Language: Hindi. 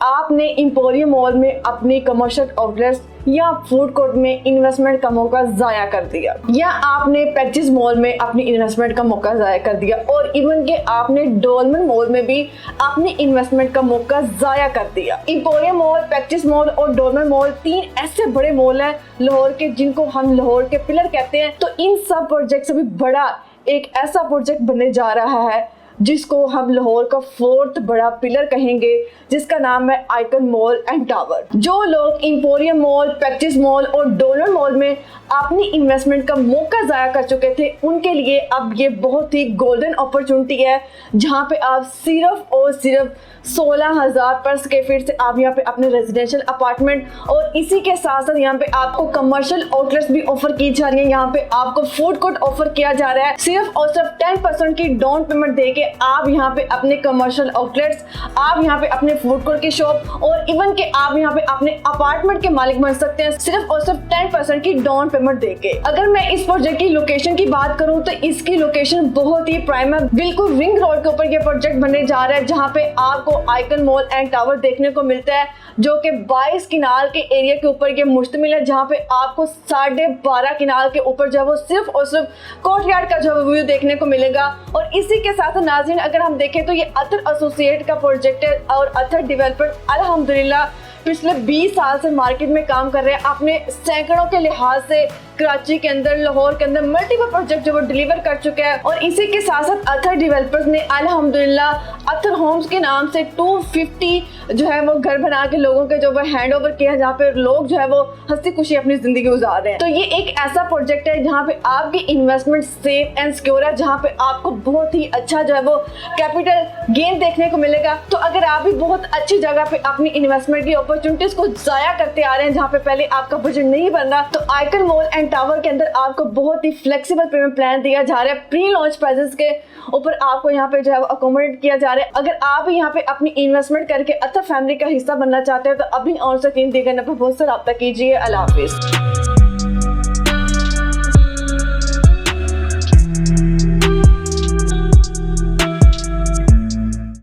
आपने एम्पोरियम मॉल में अपनी कमर्शियल आउटलेट्स या फूड कोर्ट में इन्वेस्टमेंट का मौका जाया कर दिया, या आपने पैक्टिस मॉल में अपनी इन्वेस्टमेंट का मौका जाया कर दिया, और इवन के आपने डोलमन मॉल में भी अपनी इन्वेस्टमेंट का मौका जाया कर दिया। एम्पोरियम मॉल, पैक्टिस मॉल और डोलमन मॉल 3 ऐसे बड़े मॉल हैं लाहौर के जिनको हम लाहौर के पिलर कहते हैं। तो इन सब प्रोजेक्ट से भी बड़ा एक ऐसा प्रोजेक्ट बनने जा रहा है जिसको हम लाहौर का 4th बड़ा पिलर कहेंगे, जिसका नाम है आइकन मॉल एंड टावर। जो लोग एम्पोरियम मॉल, पैक्टिस मॉल और डोलमन मॉल में अपनी इन्वेस्टमेंट का मौका ज़ाया कर चुके थे, उनके लिए अब ये बहुत ही गोल्डन अपॉर्चुनिटी है, जहां पे आप सिर्फ और सिर्फ 16,000 पर स्क्वायर फीट से आप यहाँ पे अपने रेजिडेंशियल अपार्टमेंट, और इसी के साथ साथ यहाँ पे आपको कमर्शियल आउटलेट्स भी ऑफर की जा रही है। यहाँ पे आपको फूड कोर्ट ऑफर किया जा रहा है। सिर्फ और सिर्फ 10% की डाउन पेमेंट देके आप यहाँ पे अपने कमर्शियल आउटलेट्स, आप यहाँ पे अपने फूड कोर्ट की शॉप और इवन के आप यहाँ पे अपने अपार्टमेंट के मालिक बन सकते हैं, सिर्फ और सिर्फ 10% की डाउन पेमेंट देके। अगर मैं इस प्रोजेक्ट की लोकेशन की बात करूँ तो इसकी लोकेशन बहुत ही प्राइम है। बिल्कुल रिंग रोड के ऊपर ये प्रोजेक्ट बनने जा रहा है, जहाँ पे आपको आइकन मॉल एंड टावर देखने को मिलता है, जो कि 22 किनाल के एरिया के ऊपर ये मुश्तमिल है, जहाँ पे आपको 12.5 किनाल के ऊपर जो है वो सिर्फ और सिर्फ कोर्टयार्ड का जो व्यू देखने को मिलेगा। और इसी के साथ नाज़रीन अगर हम देखें तो ये अतर एसोसिएट का प्रोजेक्ट है, और अतर डेवलपर अल्हम्दुलिल्लाह पिछले 20 साल से मार्केट में काम कर रहे हैं। आपने सैकड़ों के लिहाज से कराची के अंदर, लाहौर के अंदर मल्टीपल प्रोजेक्ट जो वो डिलीवर कर चुके हैं। और इसी के साथ साथ अतर डेवलपर्स ने अल्हम्दुलिल्लाह अतर होम्स के नाम से 250 जो है वो घर बना के लोगों के जो वो हैंड ओवर किया है, जहाँ पे लोग जो है वो हंसी खुशी अपनी जिंदगी गुजार रहे हैं। तो ये एक ऐसा प्रोजेक्ट है जहाँ पे आपकी इन्वेस्टमेंट सेफ एंड सिक्योर है, जहाँ पे आपको बहुत ही अच्छा जो है वो कैपिटल गेन देखने को मिलेगा। तो अगर आप भी बहुत अच्छी जगह पे अपनी इन्वेस्टमेंट की अपॉर्चुनिटीज को जाया करते आ रहे हैं, जहाँ पे पहले आपका बजट नहीं बन रहा, तो आइकन मॉल एंड टावर के अंदर आपको बहुत ही फ्लेक्सिबल पेमेंट प्लान दिया जा रहा है। प्री लॉन्च प्राइसेस के ऊपर आपको यहाँ पे जो है अकोमोडेट किया जा रहा है। अगर आप यहाँ पे अपनी इन्वेस्टमेंट करके अतर फैमिली का हिस्सा बनना चाहते हैं तो अभी ऑन स्क्रीन दिए गए नंबर पर मुझसे राब्ता कीजिए। अल्लाह हाफिज़।